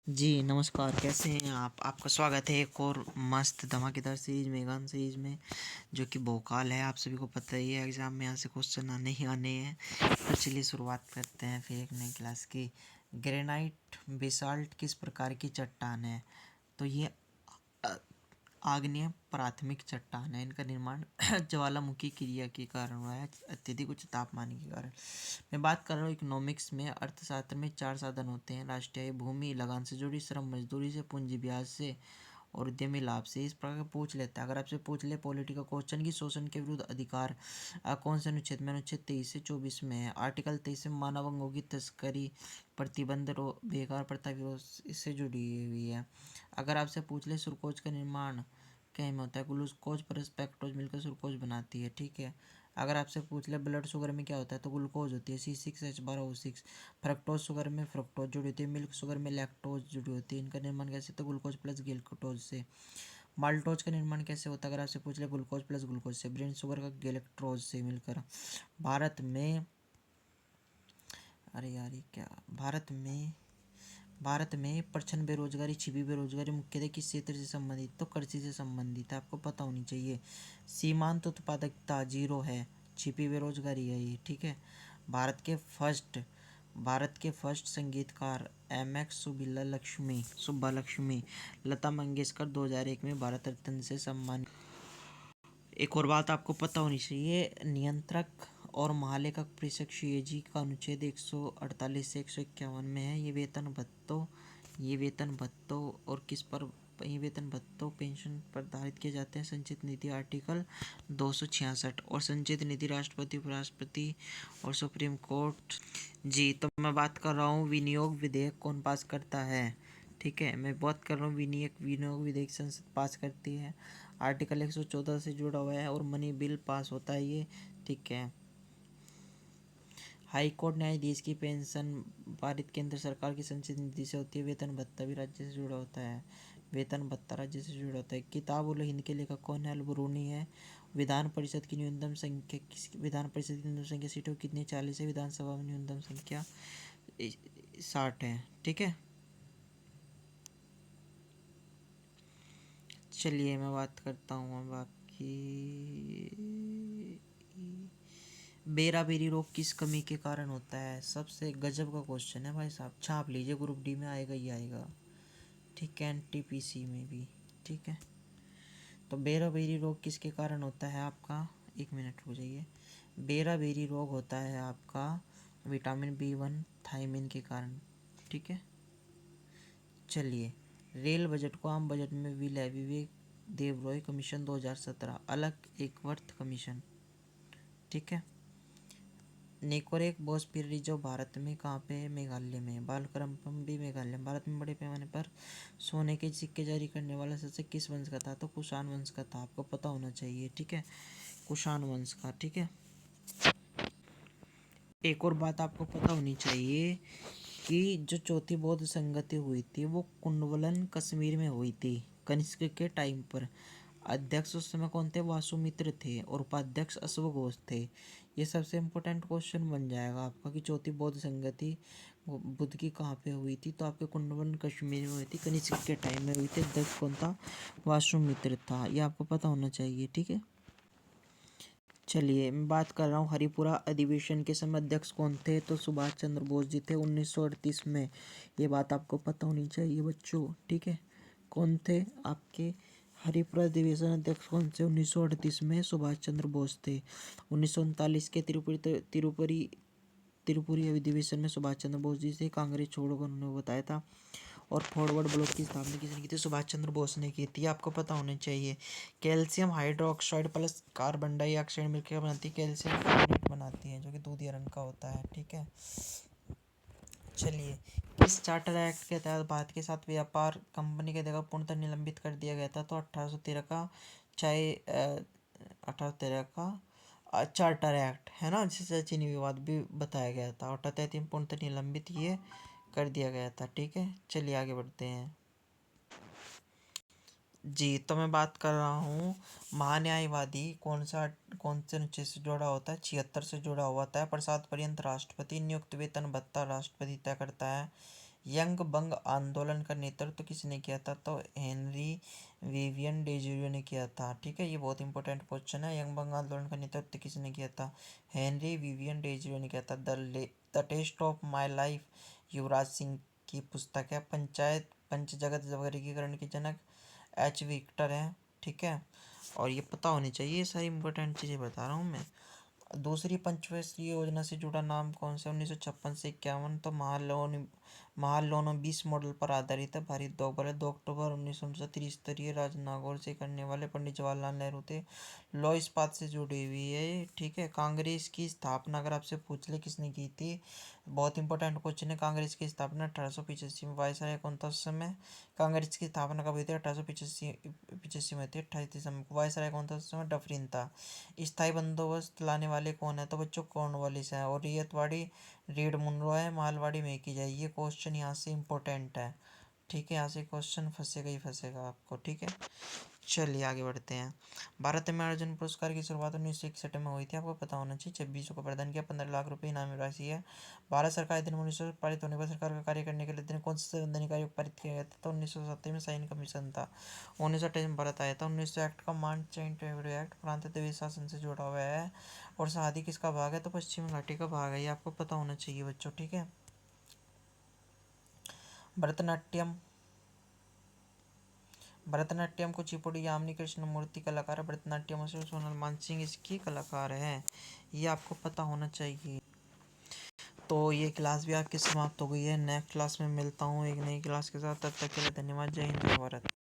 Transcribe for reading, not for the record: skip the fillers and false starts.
जी, नमस्कार। कैसे हैं आप? आपका स्वागत है एक और मस्त धमाकेदार सीरीज़ में, गान सीरीज़ में, जो कि भोकाल है। आप सभी को पता ही है एग्ज़ाम में यहाँ से क्वेश्चन आने ही आने हैं। तो चलिए शुरुआत करते हैं फिर एक नई क्लास की। ग्रेनाइट बेसाल्ट किस प्रकार की चट्टान है? तो ये अ, आग्नेय प्राथमिक चट्टान है। इनका निर्माण ज्वालामुखी क्रिया के कारण हुआ है, अत्यधिक उच्च तापमान के कारण। मैं बात कर रहा हूँ इकोनॉमिक्स में। अर्थशास्त्र में 4 साधन होते हैं: राष्ट्रीय आय, भूमि, लगान से जुड़ी, श्रम मजदूरी से, पूंजी ब्याज से और उद्यमी लाभ से। इस प्रकार पूछ लेता है। अगर आपसे पूछ ले पॉलिटिकल क्वेश्चन की शोषण के विरुद्ध अधिकार कौन से अनुच्छेद में? अनुच्छेद 23 से 24 में है। आर्टिकल 23 में मानव अंगों की तस्करी प्रतिबंध बेकार प्रथा विरोध इससे जुड़ी हुई है। अगर आपसे पूछ ले सुरकोज का निर्माण क्या में होता है? ग्लूकोज पर पेक्टोज मिलकर सुरकोज बनाती है। ठीक है। अगर आपसे पूछ ले ब्लड शुगर में क्या होता है? तो ग्लूकोज होती है, C6H12O6। फ्रक्टोज शुगर में फ्रक्टोज जुड़ी होती है, मिल्क शुगर में लैक्टोज जुड़ी होती है। इनका निर्माण कैसे? तो ग्लूकोज प्लस गेल्कोटोज से। माल्टोज का निर्माण कैसे होता है? अगर आपसे पूछ ले ग्लूकोज प्लस ग्लूकोज से। ब्रेन शुगर का गेलेक्ट्रोज से मिलकर। भारत में अरे यार ये क्या भारत में प्रच्छन्न बेरोजगारी, छिपी बेरोजगारी मुख्यतः किस क्षेत्र से संबंधित? तो कृषि से संबंधित है, आपको पता होनी चाहिए। सीमांत उत्पादकता 0 है, छिपी बेरोजगारी है ये। ठीक है। भारत के फर्स्ट संगीतकार MX सुब्बा लक्ष्मी लता मंगेशकर 2001 में भारत रत्न से सम्मानित। एक और बात आपको पता होनी चाहिए, नियंत्रक और महालेखक परीक्षक CAG का अनुच्छेद 148 से 151 में है। ये वेतन भत्तों पेंशन पर धारित किए जाते हैं। संचित नीति आर्टिकल 266 और संचित नीति राष्ट्रपति, उपराष्ट्रपति और सुप्रीम कोर्ट। जी, तो मैं बात कर रहा हूँ विनियोग विधेयक कौन पास करता है? ठीक है, मैं बात कर रहा हूँ विनियोग विधेयक संसद पास करती है। आर्टिकल 114 से जुड़ा हुआ है और मनी बिल पास होता है ये। ठीक है। हाई कोर्ट न्यायाधीश की पेंशन पारित केंद्र सरकार की संचित निधि से होती है। वेतन भत्ता भी राज्य से जुड़ा होता है। किताब उल हिंद के लेखक कौन है? अल-बरूनी है। विधान परिषद की न्यूनतम सीटों कितनी? 40 है। विधानसभा में न्यूनतम संख्या 60 है। ठीक है। चलिए मैं बात करता हूँ अब आपकी। बेराबेरी रोग किस कमी के कारण होता है? सबसे गजब का क्वेश्चन है भाई साहब, छाप लीजिए, ग्रुप डी में आएगा ही आएगा। ठीक है, NTPC में भी। ठीक है। तो बेराबेरी रोग किसके कारण होता है आपका? एक मिनट हो जाइए। बेराबेरी रोग होता है आपका विटामिन B1 थायमिन के कारण। ठीक है। चलिए, रेल बजट को आम बजट में विवेक देबरॉय कमीशन 2017 अलग एक वर्थ कमीशन। ठीक है। निकोरेक बॉस्फीर रिजर्व भारत में कहाँ पे है? मेघालय में। बालक्रम्पम भी मेघालय। भारत में बड़े पैमाने पर सोने के सिक्के जारी करने वाला सबसे किस वंश का था? तो कुषाण वंश का था, आपको पता होना चाहिए। ठीक है, कुषाण वंश का। ठीक है। एक और बात आपको पता होनी चाहिए कि जो चौथी बौद्ध संगति हुई थी वो कुंडवलन कश्मीर में हुई थी कनिष्क के टाइम पर। अध्यक्ष उस समय कौन थे? वासुमित्र थे और उपाध्यक्ष अश्वघोष थे। ये सबसे इम्पोर्टेंट क्वेश्चन बन जाएगा आपका कि चौथी बौद्ध संगति बुद्ध की कहाँ पे हुई थी? तो आपके कुंडवलन कश्मीर में हुई थी, कनिष्क के टाइम में हुई थी। अध्यक्ष कौन था? वासुमित्र था, ये आपको पता होना चाहिए। ठीक है। चलिए मैं बात कर रहा हूँ हरिपुरा अधिवेशन के समय अध्यक्ष कौन थे? तो सुभाष चंद्र बोस जी थे 1938 में। ये बात आपको पता होनी चाहिए बच्चों। ठीक है। कौन थे आपके हरिपुरा अधिवेशन अध्यक्ष? कौन से? 1938 में सुभाष चंद्र बोस थे। 1939 के त्रिपुरी अधिवेशन में सुभाष चंद्र बोस जी से कांग्रेस छोड़कर उन्होंने बताया था। और फॉरवर्ड ब्लॉक की स्थापना किसने की थी? सुभाष चंद्र बोस ने की थी, आपको पता होना चाहिए। Calcium hydroxide plus carbon dioxide मिलकर बनाती है कैल्शियम कार्बोनेट बनाती है, जो कि दूधिया रंग का होता है। ठीक है। चलिए, किस चार्टर एक्ट के तहत भारत के साथ व्यापार कंपनी के देगा पूर्णतः निलंबित कर दिया गया था? तो 1813 का चाहे 1813 का चार्टर एक्ट है ना, जिससे चीनी विवाद भी बताया गया था। 1833 पूर्णतः निलंबित ये कर दिया गया था। ठीक है। चलिए आगे बढ़ते हैं। जी, तो मैं बात कर रहा हूँ महान्यायवादी कौन से अनुच्छेद से जुड़ा होता है? 76 से जुड़ा हुआ होता है। प्रसाद पर्यंत राष्ट्रपति नियुक्त वेतन भत्ता राष्ट्रपति तय करता है। यंग बंग आंदोलन का नेतृत्व किसने किया था? तो हेनरी विवियन डेज्यू ने किया था। ठीक है, ये बहुत इंपॉर्टेंट क्वेश्चन है। यंग बंग आंदोलन का नेतृत्व किसने किया था? हेनरी विवियन डेज्यू ने किया था। The test of my life Yuvraj Singh की पुस्तक है। पंचायत पंचजगत वर्गीकरण के जनक एच विक्टर हैं। ठीक है, और ये पता होनी चाहिए, सारी इंपॉर्टेंट चीज़ें बता रहा हूँ मैं। दूसरी पंचवर्षीय योजना से जुड़ा नाम कौन सा? 1956 से 51। तो महालनोबिस मॉडल पर आधारित है। भारत 2 अक्टूबर 1959 त्रिस्तरीय राजनागौर से करने वाले पंडित जवाहरलाल नेहरू थे। लौ इस्पात से जुड़ी हुई है। ठीक है, कांग्रेस की स्थापना अगर आपसे पूछ ले किसने की थी, बहुत इंपॉर्टेंट क्वेश्चन है। कांग्रेस की स्थापना 1885 में। वायसराय कौन था उस समय? कांग्रेस की स्थापना कब हुई थी? 1885 में थी, 28 दिसंबर को। वायसराय कौन था उस समय? डफरिन था। स्थायी बंदोबस्त लाने वाले कौन है? तो बच्चों कॉर्नवालिस है। और रियतवाड़ी रीड मुनरो है। मालवाड़ी में की जाए। ये क्वेश्चन यहाँ से इंपॉर्टेंट है। ठीक है, यहाँ से क्वेश्चन फंसेगा ही फंसेगा आपको। ठीक है, चलिए आगे बढ़ते हैं। भारत में अर्जुन पुरस्कार की शुरुआत 1961 में हुई थी, आपको पता होना चाहिए। 26 को प्रदान किया। 15 लाख रुपए इनामी राशि है। भारत सरकार दिन 1900 पारित होने पर सरकार का कार्य करने के लिए दिन कौन सा संवैधानिक आयोग पारित किया गया था? तो 1970 में साइन कमीशन था। 1928 में भारत आया था। 1900 एक्ट का मार्चेंट एक्ट प्रांत देवी शासन से जुड़ा हुआ है। और शादी किसका भाग है? तो पश्चिमी घाटी का भाग है। ये आपको पता होना चाहिए बच्चों। ठीक है, भरतनाट्यम भरतनाट्यम कुचिपुड़ी यामिनी कृष्णमूर्ति कलाकार है। भरतनाट्यम से सोनल मानसिंह इसकी कलाकार है। ये आपको पता होना चाहिए। तो ये क्लास भी आपकी समाप्त हो गई है। नेक्स्ट क्लास में मिलता हूँ एक नई क्लास के साथ। तब तक के लिए धन्यवाद। जय हिंद, जय भारत।